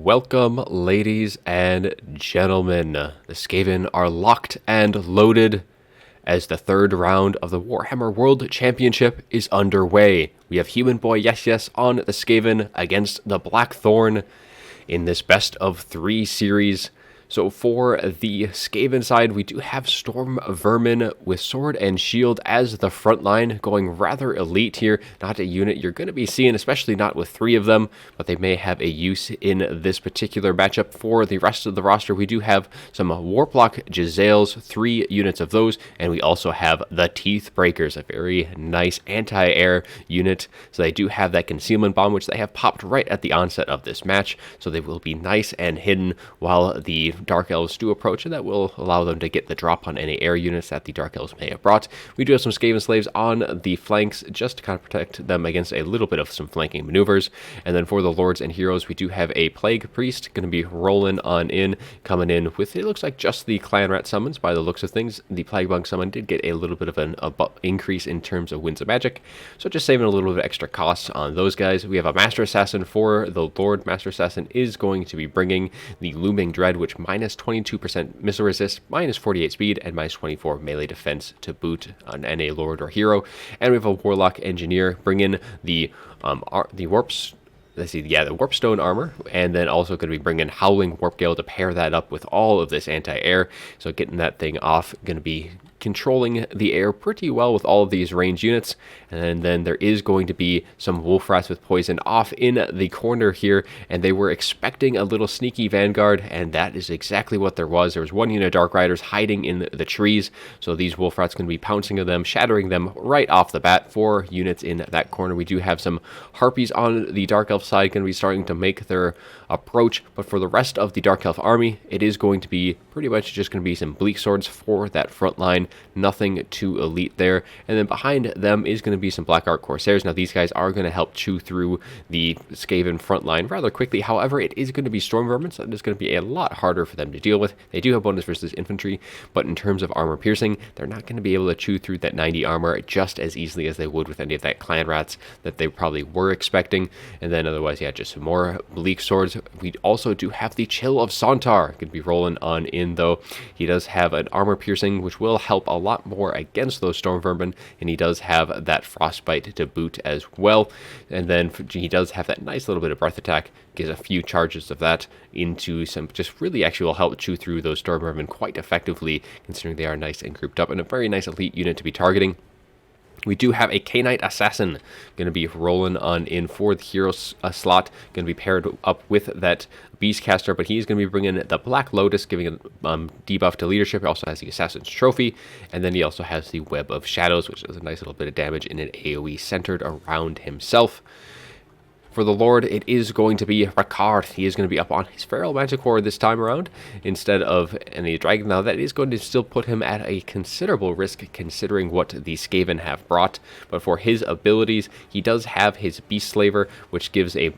Welcome, ladies and gentlemen. The Skaven are locked and loaded as the third round of the Warhammer World Championship is underway. We have Human Boy Yes on the Skaven against the Black Thorn in this best of 3 series. So for the Skaven side, we do have Storm Vermin with Sword and Shield as the front line, going rather elite here. Not a unit you're going to be seeing, especially not with 3 of them, but they may have a use in this particular matchup. For the rest of the roster, we do have some Warplock Jezzails, 3 units of those, and we also have the Teeth Breakers, a very nice anti-air unit. So they do have that concealment bomb, which they have popped right at the onset of this match, so they will be nice and hidden while the Dark Elves do approach, and that will allow them to get the drop on any air units that the Dark Elves may have brought. We do have some Skaven Slaves on the flanks just to kind of protect them against a little bit of some flanking maneuvers. And then for the Lords and Heroes, we do have a Plague Priest going to be rolling on in, coming in with, it looks like, just the Clan Rat summons by the looks of things. The Plague Bug summon did get a little bit of an increase in terms of Winds of Magic, so just saving a little bit of extra costs on those guys. We have a Master Assassin for the Lord. Master Assassin is going to be bringing the Looming Dread, which minus 22% missile resist, minus 48 speed, and minus 24 melee defense to boot on any Lord or Hero. And we have a Warlock Engineer bringing the Warpstone armor, and then also going to be bringing Howling Warp Gale to pair that up with all of this anti-air. So getting that thing off, going to be controlling the air pretty well with all of these range units. And then there is going to be some Wolf Rats with poison off in the corner here, and they were expecting a little sneaky Vanguard, and that is exactly what there was. There was 1 unit of Dark Riders hiding in the trees, so these Wolf Rats going to be pouncing on them, shattering them right off the bat. 4 units in that corner. We do have some Harpies on the Dark Elf side going to be starting to make their approach, but for the rest of the Dark Elf army, it is going to be pretty much just going to be some Bleak Swords for that front line. Nothing too elite there. And then behind them is going to be some Black Ark Corsairs. Now these guys are going to help chew through the Skaven front line rather quickly. However, it is going to be Storm Vermin, so it is going to be a lot harder for them to deal with. They do have bonus versus infantry, but in terms of armor piercing, they're not going to be able to chew through that 90 armor just as easily as they would with any of that Clan Rats that they probably were expecting. And then otherwise, yeah, just some more Bleak Swords. We also do have the Chill of Sontar going to be rolling on in, though. He does have an armor piercing, which will help a lot more against those Storm Vermin, and he does have that Frostbite to boot as well. And then he does have that nice little bit of Breath Attack, gives a few charges of that into some, just really actually will help chew through those Storm Vermin quite effectively, considering they are nice and grouped up, and a very nice elite unit to be targeting. We do have a K-Knight Assassin going to be rolling on in for the hero slot, going to be paired up with that Beastcaster, but he's going to be bringing the Black Lotus, giving a debuff to leadership. He also has the Assassin's Trophy, and then he also has the Web of Shadows, which does a nice little bit of damage in an AoE centered around himself. For the Lord, it is going to be Ricard. He is going to be up on his Feral Manticore this time around instead of any Dragon. Now, that is going to still put him at a considerable risk considering what the Skaven have brought. But for his abilities, he does have his Beast Slaver, which gives a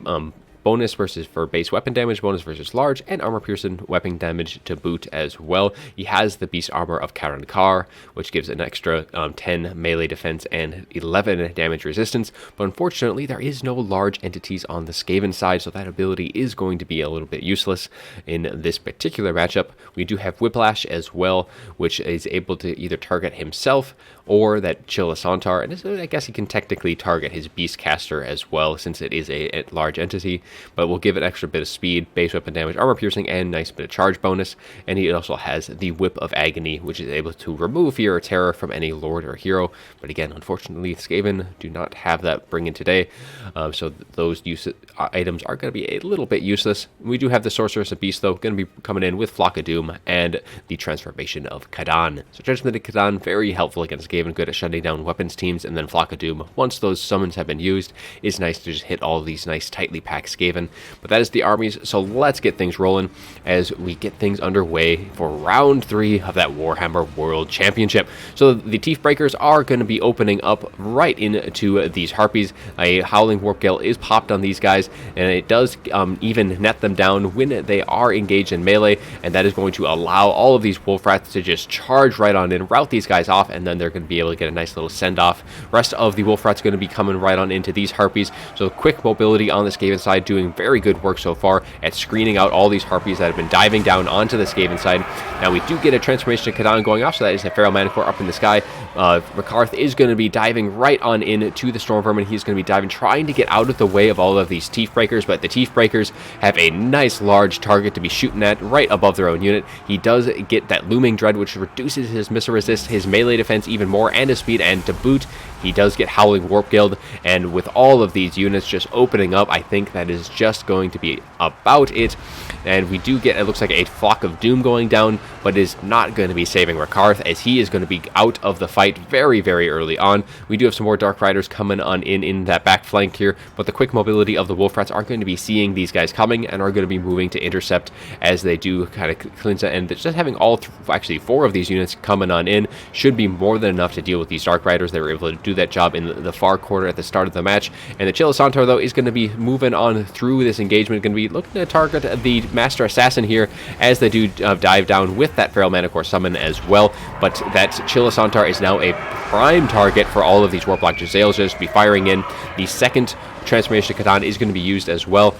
bonus for base weapon damage, bonus versus large, and armor piercing weapon damage to boot as well. He has the Beast Armor of Karen Carr, which gives an extra 10 melee defense and 11 damage resistance, but unfortunately there is no large entities on the Skaven side, so that ability is going to be a little bit useless in this particular matchup. We do have Whiplash as well, which is able to either target himself or that Chill of Sontar, and I guess he can technically target his Beastcaster as well, since it is a large entity, but we'll give it extra bit of speed, base weapon damage, armor piercing, and nice bit of charge bonus. And he also has the Whip of Agony, which is able to remove fear or terror from any Lord or Hero, but again, unfortunately, Skaven do not have that bring in today, so those items are going to be a little bit useless. We do have the Sorceress of Beast, though, going to be coming in with Flock of Doom and the Transformation of Kadan. So Judgment of Kadan, very helpful against Skaven, good at shutting down weapons teams, and then Flock of Doom, once those summons have been used, is nice to just hit all of these nice tightly packed Skaven. But that is the armies, so let's get things rolling as we get things underway for round 3 of that Warhammer World Championship. So the Teeth Breakers are going to be opening up right into these Harpies. A Howling Warp Gale is popped on these guys, and it does even net them down when they are engaged in melee, and that is going to allow all of these Wolf Rats to just charge right on in, rout these guys off, and then they're going to to be able to get a nice little send-off. Rest of the Wolf Rat's going to be coming right on into these Harpies, so quick mobility on the Skaven side, doing very good work so far at screening out all these Harpies that have been diving down onto the Skaven side. Now we do get a transformation to Kadan going off, so that is a Feral Manicore up in the sky. Rakarth is going to be diving right on in to the Storm Vermin. He's going to be diving, trying to get out of the way of all of these Teeth Breakers, but the Teeth Breakers have a nice large target to be shooting at right above their own unit. He does get that Looming Dread, which reduces his missile resist, his melee defense even more, and his speed, and to boot, he does get Howling Warp Guild, and with all of these units just opening up, I think that is just going to be about it. And we do get, it looks like a Flock of Doom going down, but is not going to be saving Rakarth, as he is going to be out of the fight very, very early on. We do have some more Dark Riders coming on in that back flank here, but the quick mobility of the Wolf Rats are going to be seeing these guys coming and are going to be moving to intercept as they do kind of cleanse it. And just having actually 4 of these units coming on in should be more than enough to deal with these Dark Riders. They were able to do that job in the far corner at the start of the match. And the Chilisantar, though, is going to be moving on through this engagement, going to be looking to target the Master Assassin here as they do dive down with that Feral Manicore summon as well. But that Chilisantar is now a prime target for all of these Warplock Jezzails just be firing in. The second transformation to Kadan is going to be used as well.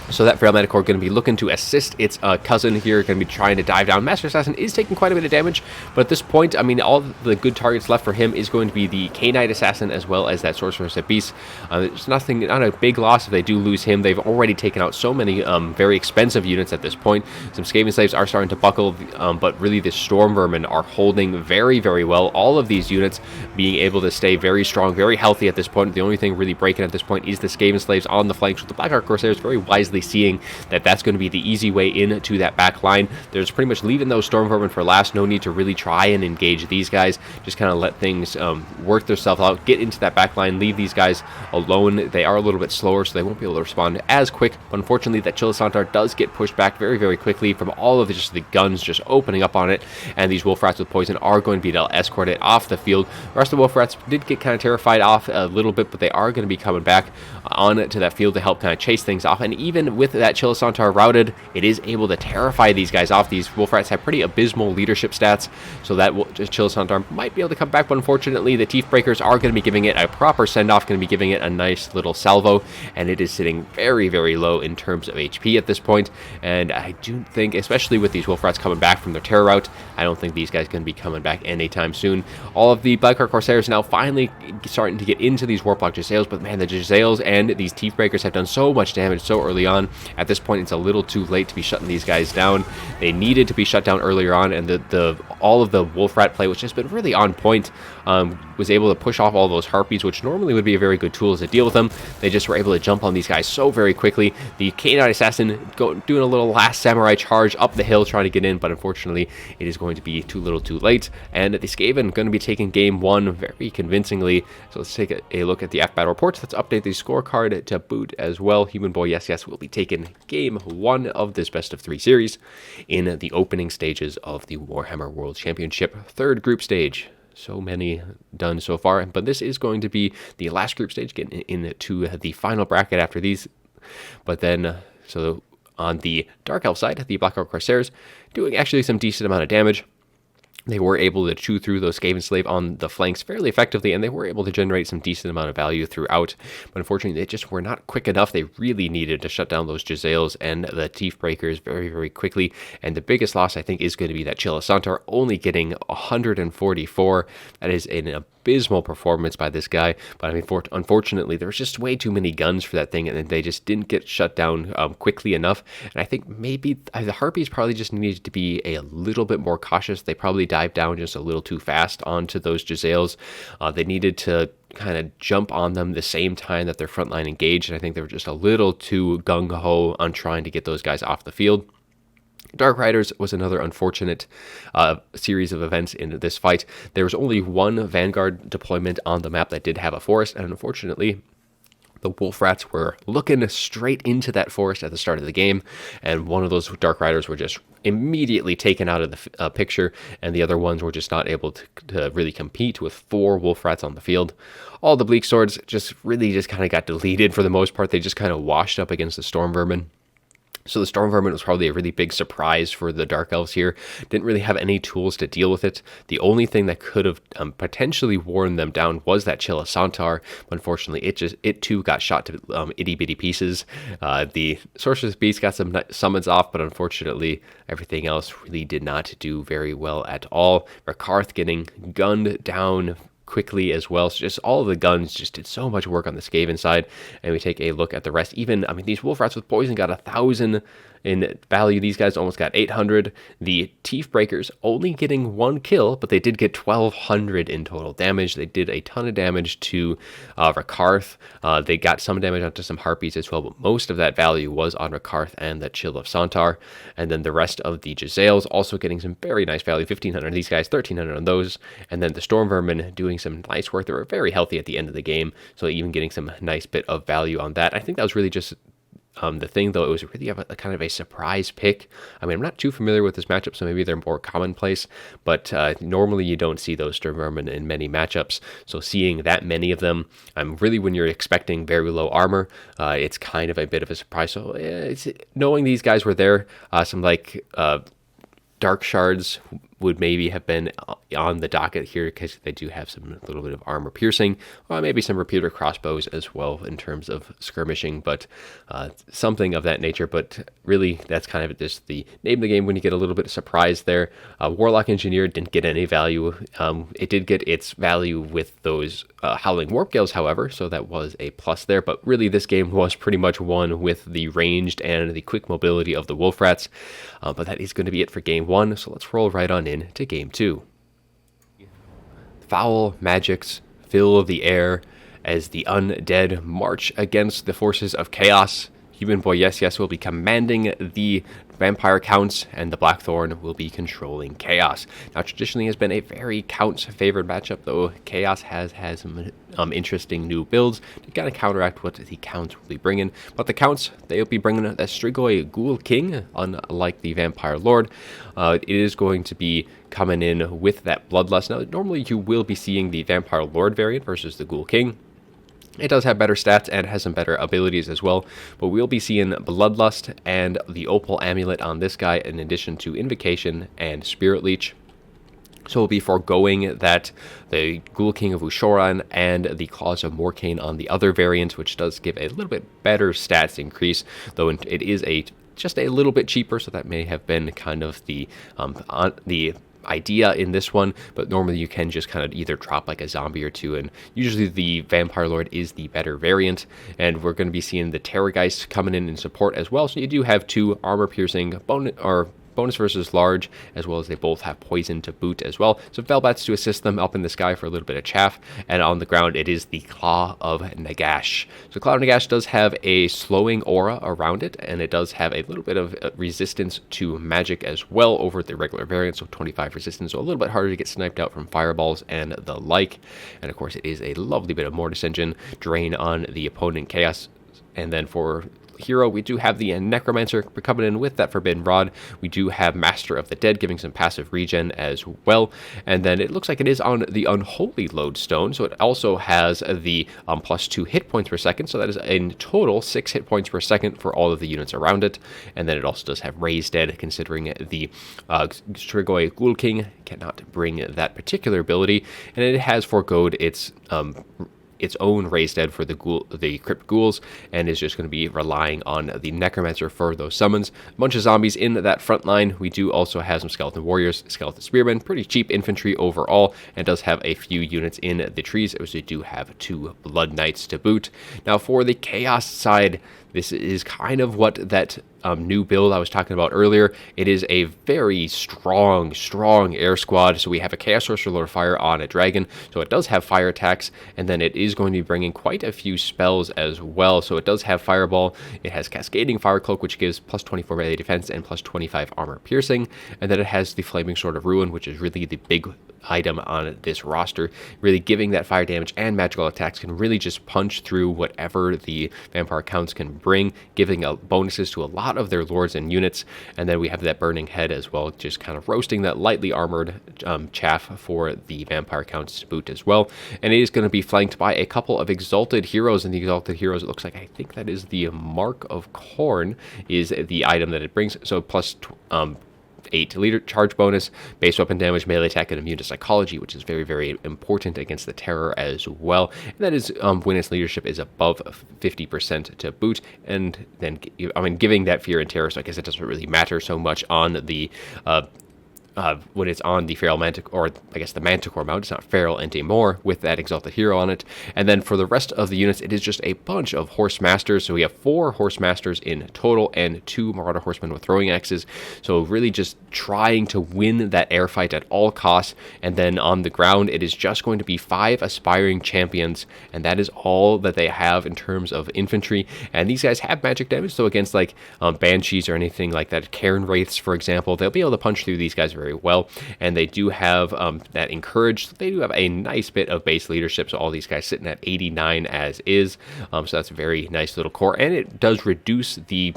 So that Feral Manicore going to be looking to assist its cousin here, going to be trying to dive down. Master Assassin is taking quite a bit of damage, but at this point, I mean, all the good targets left for him is going to be the K-Knight Assassin as well as that Sorceress at Beast. There's not a big loss if they do lose him. They've already taken out so many very expensive units at this point. Some Skaven Slaves are starting to buckle, but really the Storm Vermin are holding very, very well. All of these units being able to stay very strong, very healthy at this point. The only thing really breaking at this point is the Skaven Slaves on the flanks, with the Blackheart Corsairs very wisely seeing that that's going to be the easy way into that back line. There's pretty much leaving those Storm Vermin for last. No need to really try and engage these guys. Just kind of let things work themselves out, get into that back line, leave these guys alone. They are a little bit slower, so they won't be able to respond as quick. But unfortunately, that Chilisantar does get pushed back very, very quickly from all of just the guns just opening up on it. And these Wolf Rats with poison are going to be able to escort it off the field. The rest of the Wolf Rats did get kind of terrified off a little bit, but they are going to be coming back on to that field to help kind of chase things off. And even with that Chilisantar routed, it is able to terrify these guys off. These Wolf Rats have pretty abysmal leadership stats, so that Chilisantar might be able to come back, but unfortunately the Teeth Breakers are going to be giving it a proper send-off, going to be giving it a nice little salvo, and it is sitting very, very low in terms of HP at this point. And I do think, especially with these Wolf Rats coming back from their terror route, I don't think these guys are going to be coming back anytime soon. All of the Blackheart Corsairs now finally starting to get into these Warplock Jezzails, but man, the Jezzails and these Teeth Breakers have done so much damage so early on. At this point, it's a little too late to be shutting these guys down. They needed to be shut down earlier on, and all of the Wolf Rat play, which has been really on point, was able to push off all those Harpies, which normally would be a very good tool to deal with them. They just were able to jump on these guys so very quickly. The K-Knight Assassin doing a little last samurai charge up the hill trying to get in, but unfortunately it is going to be too little too late. And the Skaven going to be taking game 1 very convincingly. So let's take a look at the F battle reports. Let's update the scorecard to boot as well. Human Boy Yes Yes will be taking game 1 of this best of 3 series in the opening stages of the Warhammer World Championship 3rd group stage. So many done so far, but this is going to be the last group stage, getting into the final bracket after these. But then, so on the Dark Elf side, the Blackheart Corsairs doing actually some decent amount of damage. They were able to chew through those Skaven Slave on the flanks fairly effectively, and they were able to generate some decent amount of value throughout. But unfortunately, they just were not quick enough. They really needed to shut down those Jezzails and the Teeth Breakers very, very quickly. And the biggest loss, I think, is going to be that Chilisantar only getting 144. That is an abysmal performance by this guy. But I mean, unfortunately, there was just way too many guns for that thing, and they just didn't get shut down quickly enough. And I think maybe the Harpies probably just needed to be a little bit more cautious. They probably dive down just a little too fast onto those Jezzails. They needed to kind of jump on them the same time that their front line engaged, and I think they were just a little too gung-ho on trying to get those guys off the field. Dark Riders was another unfortunate series of events in this fight. There was only one Vanguard deployment on the map that did have a forest, and unfortunately, the Wolf Rats were looking straight into that forest at the start of the game, and one of those Dark Riders were just immediately taken out of the picture, and the other ones were just not able to really compete with 4 Wolf Rats on the field. All the Bleak Swords just kind of got deleted for the most part. They just kind of washed up against the Storm Vermin. So the Storm Vermin was probably a really big surprise for the Dark Elves here. Didn't really have any tools to deal with it. The only thing that could have potentially worn them down was that Chill of Santar. But unfortunately, it too got shot to itty bitty pieces. The Sorcerer's Beast got some summons off, but unfortunately, everything else really did not do very well at all. Rakarth getting gunned down quickly as well. So just all of the guns just did so much work on the Skaven side. And we take a look at the rest. Even, I mean, these Wolf Rats with Poison got 1,000 in value. These guys almost got 800. The Teeth Breakers only getting 1 kill, but they did get 1,200 in total damage. They did a ton of damage to Rakarth. They got some damage onto some Harpies as well, but most of that value was on Rakarth and the Chill of Santar. And then the rest of the Jezzails also getting some very nice value, 1,500. These guys, 1,300 on those. And then the Storm Vermin doing some nice work. They were very healthy at the end of the game, so even getting some nice bit of value on that. I think that was really just the thing, though. It was really a kind of a surprise pick. I mean, I'm not too familiar with this matchup, so maybe they're more commonplace, but normally you don't see those Storm Vermin in many matchups. So seeing that many of them, really, when you're expecting very low armor, it's kind of a bit of a surprise. So it's knowing these guys were there, some like Dark Shards would maybe have been on the docket here because they do have some little bit of armor piercing, or maybe some repeater crossbows as well in terms of skirmishing, but something of that nature. But really, that's kind of just the name of the game when you get a little bit of surprise there. Warlock Engineer didn't get any value. It did get its value with those Howling Warp Gales, however, so that was a plus there. But really, this game was pretty much won with the ranged and the quick mobility of the Wolf Rats. But that is going to be it for game 1, so let's roll right on into game 2. Foul magics fill the air as the undead march against the forces of chaos. Human Boy Yes will be commanding the vampire counts, and the Blackthorn will be controlling chaos. Now, traditionally has been a very counts favored matchup, though chaos has some interesting new builds to kind of counteract what the counts will be bringing. But the counts, they'll be bringing the Strigoi Ghoul King, unlike the Vampire Lord. It is going to be coming in with that Bloodlust. Now, normally you will be seeing the Vampire Lord variant versus the Ghoul King. It does have better stats and has some better abilities as well, but we'll be seeing Bloodlust and the Opal Amulet on this guy in addition to Invocation and Spirit Leech. So we'll be foregoing that the Ghoul King of Ushoran and the Claws of Morkane on the other variant, which does give a little bit better stats increase, though it is just a little bit cheaper, so that may have been kind of the idea in this one, but normally you can just kind of either drop like a zombie or two, and usually the Vampire Lord is the better variant. And we're going to be seeing the Terrorgeist coming in support as well, so you do have 2 armor piercing bonus versus large, as well as they both have poison to boot as well. So Velbats to assist them up in the sky for a little bit of chaff, and on the ground it is the Claw of Nagash. So Claw of Nagash does have a slowing aura around it, and it does have a little bit of resistance to magic as well over the regular variant, so 25 resistance, so a little bit harder to get sniped out from fireballs and the like. And of course it is a lovely bit of Mortis Engine drain on the opponent chaos. And then for hero, we do have the Necromancer coming in with that Forbidden Rod. We do have Master of the Dead giving some passive regen as well. And then it looks like it is on the Unholy Lodestone, so it also has the +2 hit points per second. So that is in total 6 hit points per second for all of the units around it. And then it also does have Raise Dead, considering the Strigoi Ghoul King cannot bring that particular ability. And it has foregoed its own Raised Dead for the Crypt Ghouls, and is just going to be relying on the Necromancer for those summons. A bunch of zombies in that front line. We do also have some Skeleton Warriors, Skeleton Spearmen, pretty cheap infantry overall, and does have a few units in the trees, as we do have 2 Blood Knights to boot. Now for the Chaos side, this is kind of what that new build I was talking about earlier. It is a very strong air squad. So we have a Chaos Sorcerer Lord of Fire on a dragon, so it does have fire attacks, and then it is going to be bringing quite a few spells as well. So it does have Fireball, it has Cascading Fire Cloak, which gives +24 melee defense and +25 armor piercing, and then it has the Flaming Sword of Ruin, which is really the big item on this roster, really giving that fire damage, and magical attacks can really just punch through whatever the vampire counts can bring, giving bonuses to a lot of their lords and units. And then we have that burning head as well, just kind of roasting that lightly armored chaff for the vampire counts to boot as well. And it is going to be flanked by a couple of exalted heroes, and the exalted heroes, it looks like, I think that is the Mark of Thorn is the item that it brings. So plus 8 leader charge bonus, base weapon damage, melee attack, and immune to psychology, which is very, very important against the terror as well. And that is when its leadership is above 50% to boot. And then, I mean, giving that fear and terror, so I guess it doesn't really matter so much on the when it's on the Feral Manticore, or I guess the Manticore mount. It's not Feral anymore with that Exalted Hero on it. And then for the rest of the units, it is just a bunch of Horse Masters. So we have 4 Horse Masters in total and 2 Marauder Horsemen with throwing axes. So really just trying to win that air fight at all costs. And then on the ground, it is just going to be 5 Aspiring Champions, and that is all that they have in terms of infantry. And these guys have magic damage, so against like Banshees or anything like that, Cairn Wraiths, for example, they'll be able to punch through these guys very well. And they do have that Encourage. They do have a nice bit of base leadership, so all these guys sitting at 89 as is. So that's a very nice little core, and it does reduce the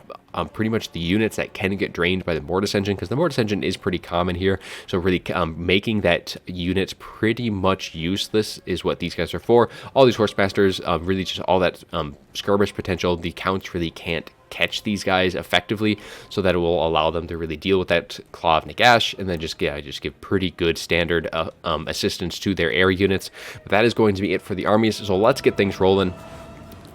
pretty much the units that can get drained by the Mortis Engine, because the Mortis Engine is pretty common here. So really making that unit pretty much useless is what these guys are for. All these Horse Masters, really just all that skirmish potential. The counts really can't catch these guys effectively, so that it will allow them to really deal with that Claw of Nagash, and then just give pretty good standard assistance to their air units. But that is going to be it for the armies, so let's get things rolling,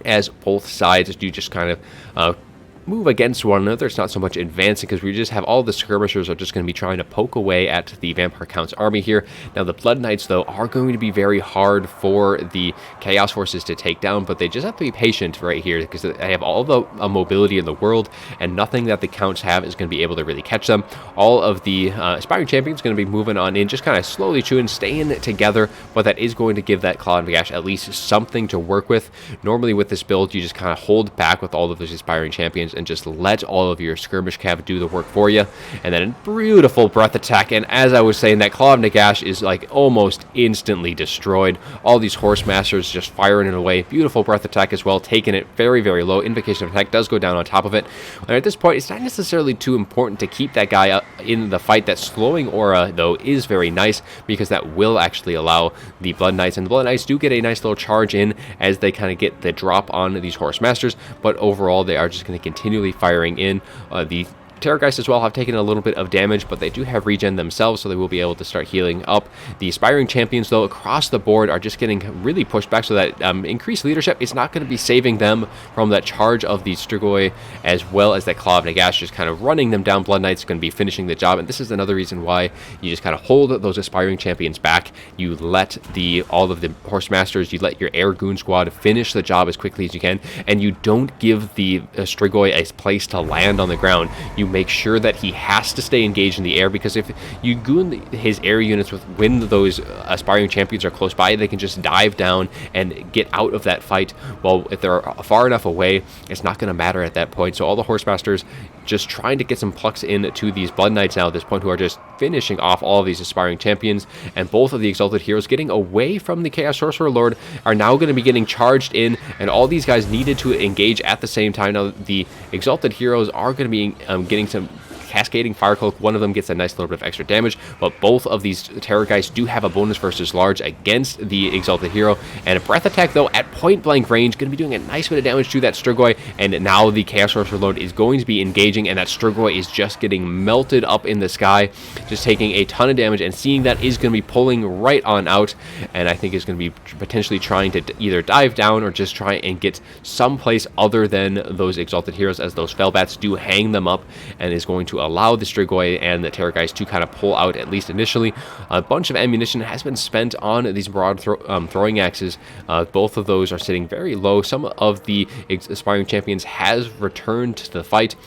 as both sides do just kind of move against one another. It's not so much advancing, because we just have all the skirmishers are just going to be trying to poke away at the Vampire Count's army here. Now the Blood Knights, though, are going to be very hard for the Chaos Forces to take down, but they just have to be patient right here, because they have all the mobility in the world, and nothing that the Counts have is going to be able to really catch them. All of the Aspiring Champions going to be moving on in, just kind of slowly chewing, staying together, but that is going to give that Claw of Nagash at least something to work with. Normally with this build, you just kind of hold back with all of those Aspiring Champions and just let all of your skirmish cav do the work for you. And then a beautiful breath attack, and as I was saying, that Claw of Nagash is like almost instantly destroyed. All these Horse Masters just firing it away. Beautiful breath attack as well, taking it very, very low. Invocation of Attack does go down on top of it. And at this point, it's not necessarily too important to keep that guy up in the fight. That slowing aura, though, is very nice, because that will actually allow the Blood Knights, and the Blood Knights do get a nice little charge in as they kind of get the drop on these Horse Masters, but overall they are just going to continually firing in. The Terrorgeist as well have taken a little bit of damage, but they do have regen themselves, so they will be able to start healing up. The Aspiring Champions, though, across the board are just getting really pushed back, so that increased leadership is not going to be saving them from that charge of the Strigoi, as well as that Claw of Nagash just kind of running them down. Blood Knights going to be finishing the job, and this is another reason why you just kind of hold those Aspiring Champions back. You let all of the Horse Masters, you let your Air Goon Squad finish the job as quickly as you can, and you don't give the Strigoi a place to land on the ground. You make sure that he has to stay engaged in the air, because if you goon his air units with when those Aspiring Champions are close by, they can just dive down and get out of that fight. Well, if they're far enough away, it's not going to matter at that point. So all the Horse Masters just trying to get some plucks in to these Blood Knights now at this point, who are just finishing off all of these Aspiring Champions. And both of the Exalted Heroes getting away from the Chaos Sorcerer Lord are now going to be getting charged in, and all these guys needed to engage at the same time. Now the Exalted Heroes are going to be getting some cascading fire cloak. One of them gets a nice little bit of extra damage, but both of these Terrorgeists do have a bonus versus large against the Exalted Hero. And a breath attack, though, at point blank range, going to be doing a nice bit of damage to that Strigoi. And now the Chaos Sorcerer Lord is going to be engaging, and that Strigoi is just getting melted up in the sky, just taking a ton of damage. And seeing that is going to be pulling right on out, and I think is going to be potentially trying to either dive down or just try and get someplace other than those Exalted Heroes, as those Fellbats do hang them up, and is going to allow the Strigoi and the Terrorgeist to kind of pull out, at least initially. A bunch of ammunition has been spent on these broad throwing axes. Both of those are sitting very low. Some of the Aspiring Champions has returned to the fight,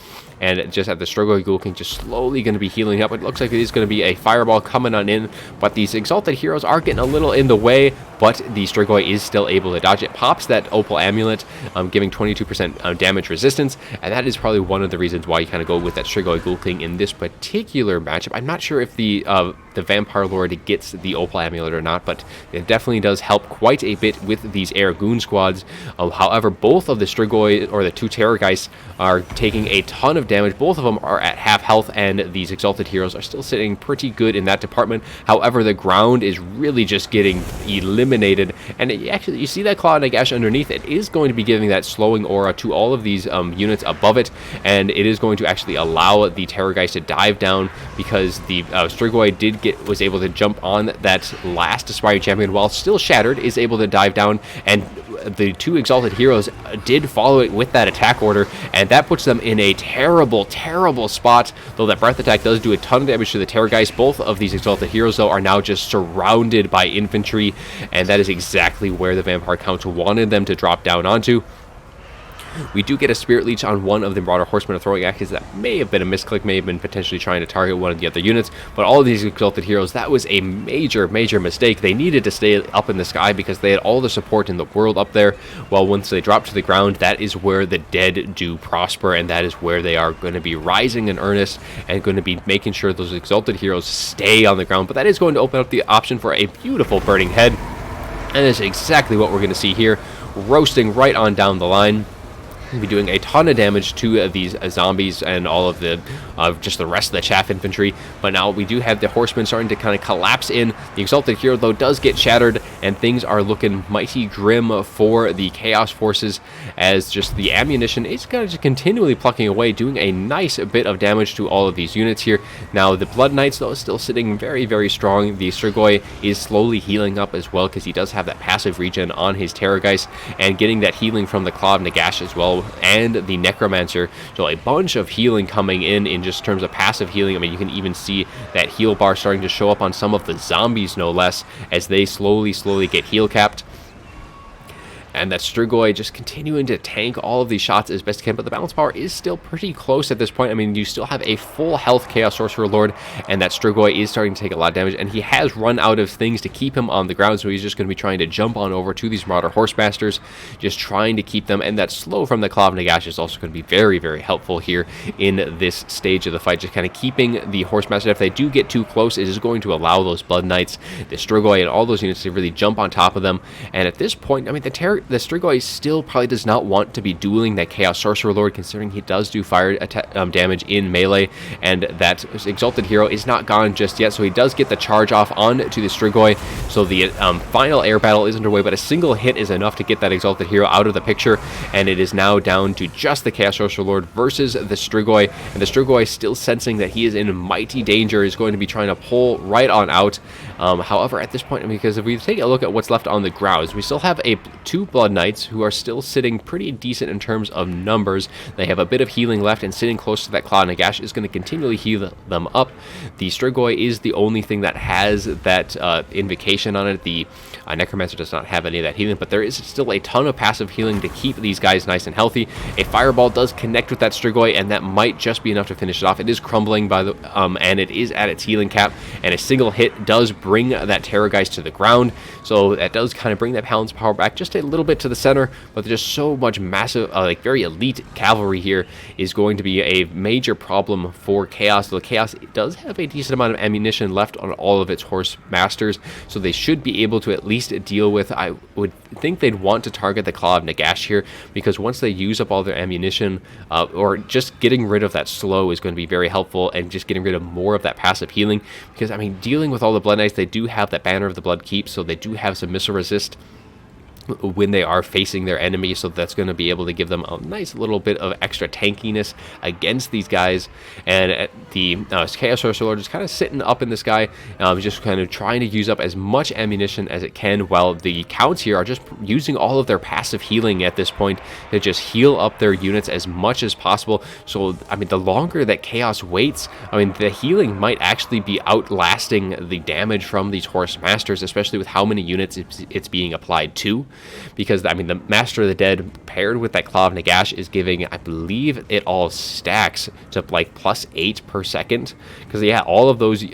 and just at the Strigoi Ghoul King just slowly going to be healing up. It looks like it is going to be a fireball coming on in, but these Exalted Heroes are getting a little in the way, but the Strigoi is still able to dodge it. Pops that Opal Amulet, giving 22% damage resistance, and that is probably one of the reasons why you kind of go with that Strigoi Ghoul King in this particular matchup. I'm not sure if the Vampire Lord gets the Opal Amulet or not, but it definitely does help quite a bit with these air goon squads. However, both of the Strigoi, or the two Terrorgeists, are taking a ton of damage. Both of them are at half health, and these Exalted Heroes are still sitting pretty good in that department. However, the ground is really just getting eliminated, and you see that Claw and Nagash underneath. It is going to be giving that slowing aura to all of these units above it, and it is going to actually allow the Terrorgeist to dive down, because the Strigoi was able to jump on that last Aspiring Champion while still shattered, is able to dive down, and the two Exalted Heroes did follow it with that attack order, and that puts them in a terrible, terrible spot, though that Breath Attack does do a ton of damage to the Terrorgeist. Both of these Exalted Heroes, though, are now just surrounded by infantry, and that is exactly where the Vampire Council wanted them to drop down onto. We do get a Spirit Leech on one of the Marauder Horsemen of throwing axes. That may have been a misclick, may have been potentially trying to target one of the other units, but all of these Exalted Heroes, that was a major, major mistake. They needed to stay up in the sky because they had all the support in the world up there. Well, once they drop to the ground, that is where the dead do prosper, and that is where they are going to be rising in earnest and going to be making sure those Exalted Heroes stay on the ground. But that is going to open up the option for a beautiful Burning Head, and that's exactly what we're going to see here, roasting right on down the line. Be doing a ton of damage to these zombies and all of the just the rest of the chaff infantry. But now we do have the horsemen starting to kind of collapse in. The Exalted Hero, though, does get shattered, and things are looking mighty grim for the Chaos Forces, as just the ammunition is kind of just continually plucking away, doing a nice bit of damage to all of these units here. Now the Blood Knights, though, is still sitting very, very strong. The Strigoi is slowly healing up as well, because he does have that passive regen on his Terrorgeist, and getting that healing from the Claw of Nagash as well, and the Necromancer. So a bunch of healing coming in just terms of passive healing. I mean, you can even see that heal bar starting to show up on some of the zombies, no less, as they slowly get heal capped. And that Strigoi just continuing to tank all of these shots as best it can, but the balance power is still pretty close at this point. I mean, you still have a full health Chaos Sorcerer Lord, and that Strigoi is starting to take a lot of damage, and he has run out of things to keep him on the ground, so he's just going to be trying to jump on over to these Marauder Horsemasters, just trying to keep them, and that slow from the Claw of Nagash is also going to be very, very helpful here in this stage of the fight, just kind of keeping the Horsemaster. If they do get too close, it is going to allow those Blood Knights, the Strigoi, and all those units to really jump on top of them, and at this point, I mean, the Strigoi still probably does not want to be dueling that Chaos Sorcerer Lord, considering he does do fire damage in melee, and that Exalted Hero is not gone just yet, so he does get the charge off on to the Strigoi. So the final air battle is underway, but a single hit is enough to get that Exalted Hero out of the picture, and it is now down to just the Chaos Sorcerer Lord versus the Strigoi, and the Strigoi, still sensing that he is in mighty danger, is going to be trying to pull right on out. However, at this point, because if we take a look at what's left on the grounds, we still have two Blood Knights who are still sitting pretty decent in terms of numbers. They have a bit of healing left, and sitting close to that Claw Nagash is going to continually heal them up. The Strigoi is the only thing that has that invocation on it. The Necromancer does not have any of that healing, but there is still a ton of passive healing to keep these guys nice and healthy. A Fireball does connect with that Strigoi, and that might just be enough to finish it off. It is crumbling by the and it is at its healing cap, and a single hit does bring that Terrorgeist to the ground, so that does kind of bring that balance power back just a little bit to the center. But there's just so much massive, like very elite cavalry here is going to be a major problem for Chaos. The Chaos does have a decent amount of ammunition left on all of its horse masters, so they should be able to at least deal with. I would think they'd want to target the Claw of Nagash here, because once they use up all their ammunition, or just getting rid of that slow is going to be very helpful, and just getting rid of more of that passive healing, because I mean, dealing with all the Blood Knights, they do have that Banner of the Blood Keep, so they do have some missile resist when they are facing their enemy, so that's going to be able to give them a nice little bit of extra tankiness against these guys. And the Chaos Sorcerer Lord is kind of sitting up in the sky, just kind of trying to use up as much ammunition as it can, while the counts here are just using all of their passive healing at this point to just heal up their units as much as possible. So I mean, the longer that Chaos waits, I mean, the healing might actually be outlasting the damage from these Horse Masters, especially with how many units it's being applied to. because, I mean, the Master of the Dead paired with that Claw of Nagash is giving, I believe, it all stacks to like +8 per second, because yeah, all of those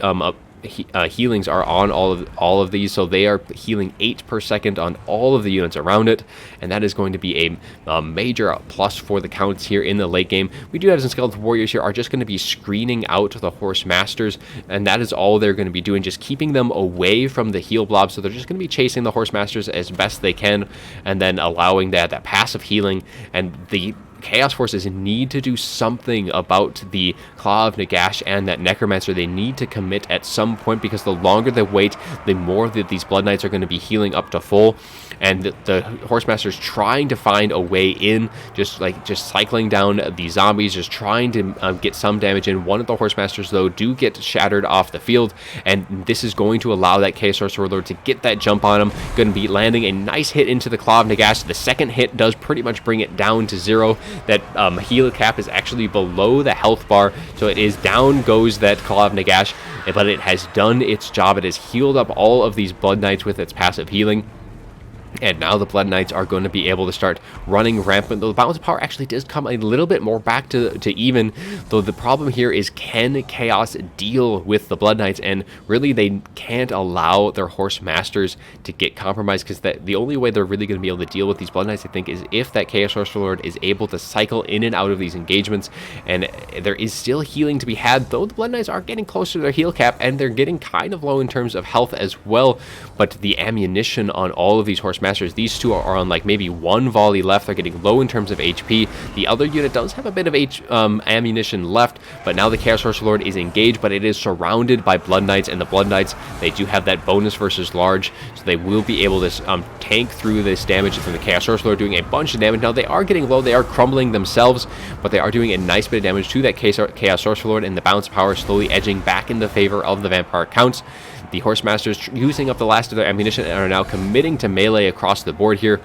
healings are on all of these, so they are healing 8 per second on all of the units around it, and that is going to be a major plus for the counts here in the late game. We do have some Skeleton Warriors here are just going to be screening out the Horse Masters, and that is all they're going to be doing, just keeping them away from the heal blob. So they're just going to be chasing the Horse Masters as best they can, and then allowing that passive healing. And the Chaos Forces need to do something about the Claw of Nagash and that Necromancer. They need to commit at some point, because the longer they wait, the more that these Blood Knights are going to be healing up to full, and the Horsemasters trying to find a way in, just cycling down the zombies, just trying to get some damage in. One of the Horsemasters, though, do get shattered off the field, and this is going to allow that Chaos Sorcerer Lord to get that jump on him. Going to be landing a nice hit into the Claw of Nagash. The second hit does pretty much bring it down to 0. That heal cap is actually below the health bar, so it is down goes that Claw of Nagash, but it has done its job. It has healed up all of these Blood Knights with its passive healing. And now the Blood Knights are going to be able to start running rampant. Though the balance of power actually does come a little bit more back to even, though the problem here is, can Chaos deal with the Blood Knights? And really, they can't allow their Horse Masters to get compromised, because the only way they're really going to be able to deal with these Blood Knights, I think, is if that Chaos Sorcerer Lord is able to cycle in and out of these engagements. And there is still healing to be had, though the Blood Knights are getting closer to their heal cap, and they're getting kind of low in terms of health as well. But the ammunition on all of these Horse Masters, these two are on like maybe 1 volley left. They're getting low in terms of HP. The other unit does have a bit of ammunition left, but now the Chaos Sorcerer Lord is engaged, but it is surrounded by Blood Knights, and the Blood Knights, they do have that bonus versus large, so they will be able to tank through this damage from the Chaos Sorcerer Lord, doing a bunch of damage. Now they are getting low, they are crumbling themselves, but they are doing a nice bit of damage to that Chaos Sorcerer Lord, and the balance of power slowly edging back in the favor of the Vampire counts. The Horse Masters using up the last of their ammunition and are now committing to melee across the board here.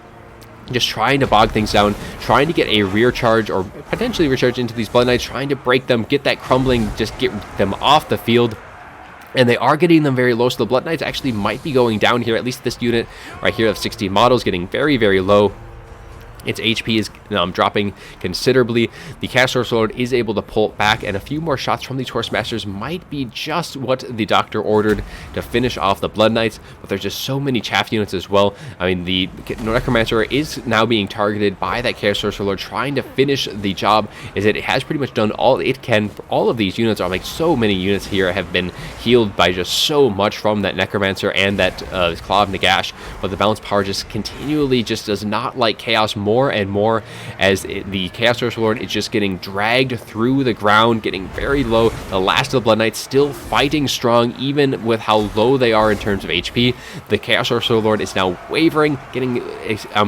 Just trying to bog things down, trying to get a rear charge or potentially recharge into these Blood Knights, trying to break them, get that crumbling, just get them off the field. And they are getting them very low, so the Blood Knights actually might be going down here. At least this unit right here of 16 models getting very, very low. Its HP is dropping considerably. The Chaos Sorcerer Lord is able to pull it back, and a few more shots from these Horse Masters might be just what the Doctor ordered to finish off the Blood Knights, but there's just so many chaff units as well. I mean, the Necromancer is now being targeted by that Chaos Sorcerer Lord, trying to finish the job, as it has pretty much done all it can. All of these units are like, so many units here have been healed by just so much from that Necromancer and that Claw of Nagash, but the balance power just continually just does not like Chaos more and more, as the Chaos Sorcerer Lord is just getting dragged through the ground, getting very low. The last of the Blood Knights still fighting strong, even with how low they are in terms of HP. The Chaos Sorcerer Lord is now wavering, getting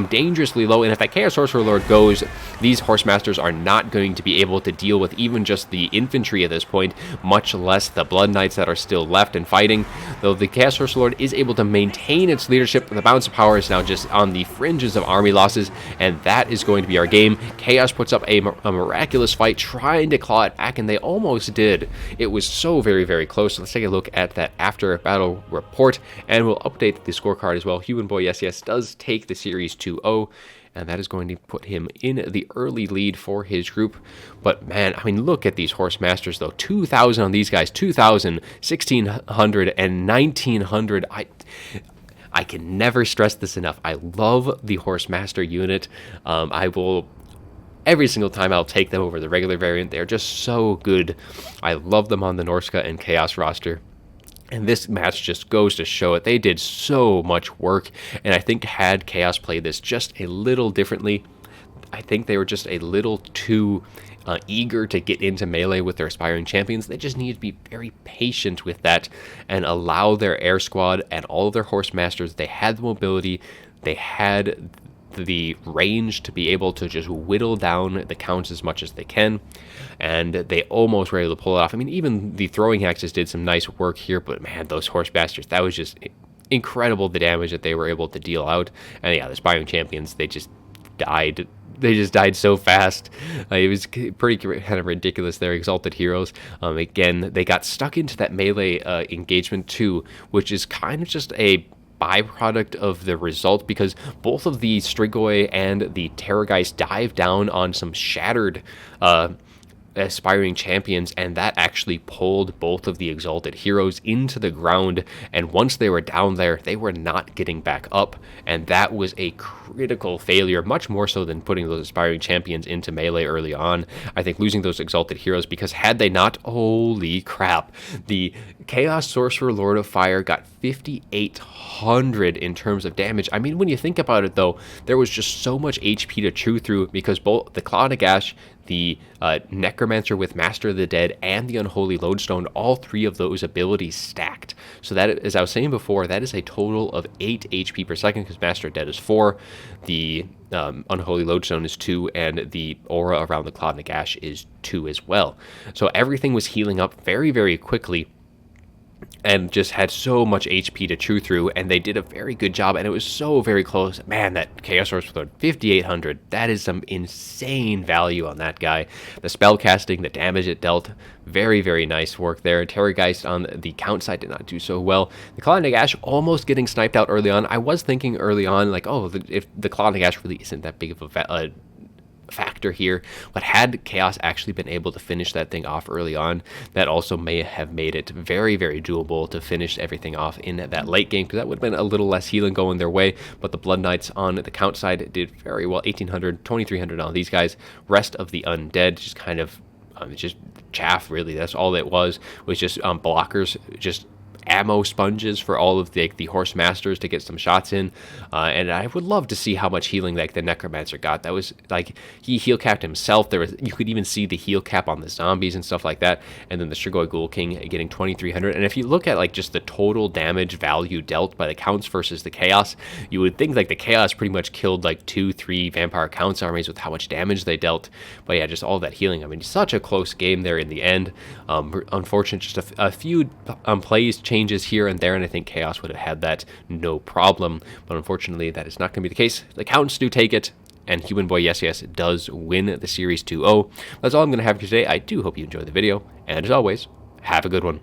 dangerously low, and if that Chaos Sorcerer Lord goes, these Horse Masters are not going to be able to deal with even just the infantry at this point, much less the Blood Knights that are still left and fighting. Though the Chaos Sorcerer Lord is able to maintain its leadership, the balance of power is now just on the fringes of army losses, and that is going to be our game. Chaos puts up a miraculous fight, trying to claw it back, and they almost did. It was so very, very close. So let's take a look at that after battle report, and we'll update the scorecard as well. Human Boy Yes Yes does take the series 2-0, and that is going to put him in the early lead for his group. But man, I mean, look at these Horse Masters though. 2,000 on these guys, 2,000, 1,600, and 1,900. I can never stress this enough. I love the Horse Master unit. I will, every single time I'll take them over the regular variant. They're just so good. I love them on the Norska and Chaos roster. And this match just goes to show it. They did so much work, and I think had Chaos played this just a little differently, I think they were just a little too eager to get into melee with their aspiring champions. They just need to be very patient with that and allow their air squad and all of their Horse Masters. They had the mobility, they had the range to be able to just whittle down the counts as much as they can, and they almost were able to pull it off. I mean, even the throwing axes did some nice work here, but man, those Horse Masters, that was just incredible, the damage that they were able to deal out. And yeah, the aspiring champions, they just died. They just died so fast. It was pretty kind of ridiculous. They're Exalted Heroes. Again, they got stuck into that melee engagement too, which is kind of just a byproduct of the result, because both of the Strigoi and the Terrorgeist dive down on some shattered aspiring champions, and that actually pulled both of the exalted heroes into the ground, and once they were down there, they were not getting back up, and that was a critical failure, much more so than putting those aspiring champions into melee early on. I think losing those exalted heroes, because had they not, holy crap, the Chaos Sorcerer Lord of Fire got 5,800 in terms of damage. I mean, when you think about it though, there was just so much HP to chew through, because both the Cloud of Gash, the Necromancer with Master of the Dead, and the Unholy Lodestone, all three of those abilities stacked. So that, as I was saying before, that is a total of 8 HP per second, because Master of Dead is 4, the Unholy Lodestone is 2, and the aura around the Cloud Nagash is 2 as well. So everything was healing up very, very quickly, and just had so much HP to chew through, and they did a very good job, and it was so very close. Man, that Chaos Sorcerer Lord, 5,800, that is some insane value on that guy. The spell casting, the damage it dealt, very, very nice work there. Terrorgeist on the count side did not do so well. The Cloud Nagash almost getting sniped out early on. I was thinking early on, like, oh, if the Cloud Nagash really isn't that big of a factor here, but had Chaos actually been able to finish that thing off early on, that also may have made it very, very doable to finish everything off in that late game, because that would have been a little less healing going their way. But the Blood Knights on the count side did very well, 1,800, 2,300 on these guys. Rest of the undead just kind of just chaff, really. That's all it was just blockers, just ammo sponges for all of the horse masters to get some shots in, and I would love to see how much healing like the Necromancer got. That was like, he heal capped himself. You could even see the heal cap on the zombies and stuff like that. And then the Strigoi Ghoul King getting 2,300. And if you look at like just the total damage value dealt by the counts versus the Chaos, you would think like the Chaos pretty much killed like 2-3 Vampire Counts armies with how much damage they dealt. But yeah, just all that healing. I mean, such a close game there in the end. Unfortunate, just a few plays changes here and there, and I think Chaos would have had that no problem, but unfortunately that is not going to be the case. The counts do take it, and Human Boy Yes Yes does win the series 2-0. That's all I'm going to have for today. I do hope you enjoyed the video, and as always, have a good one.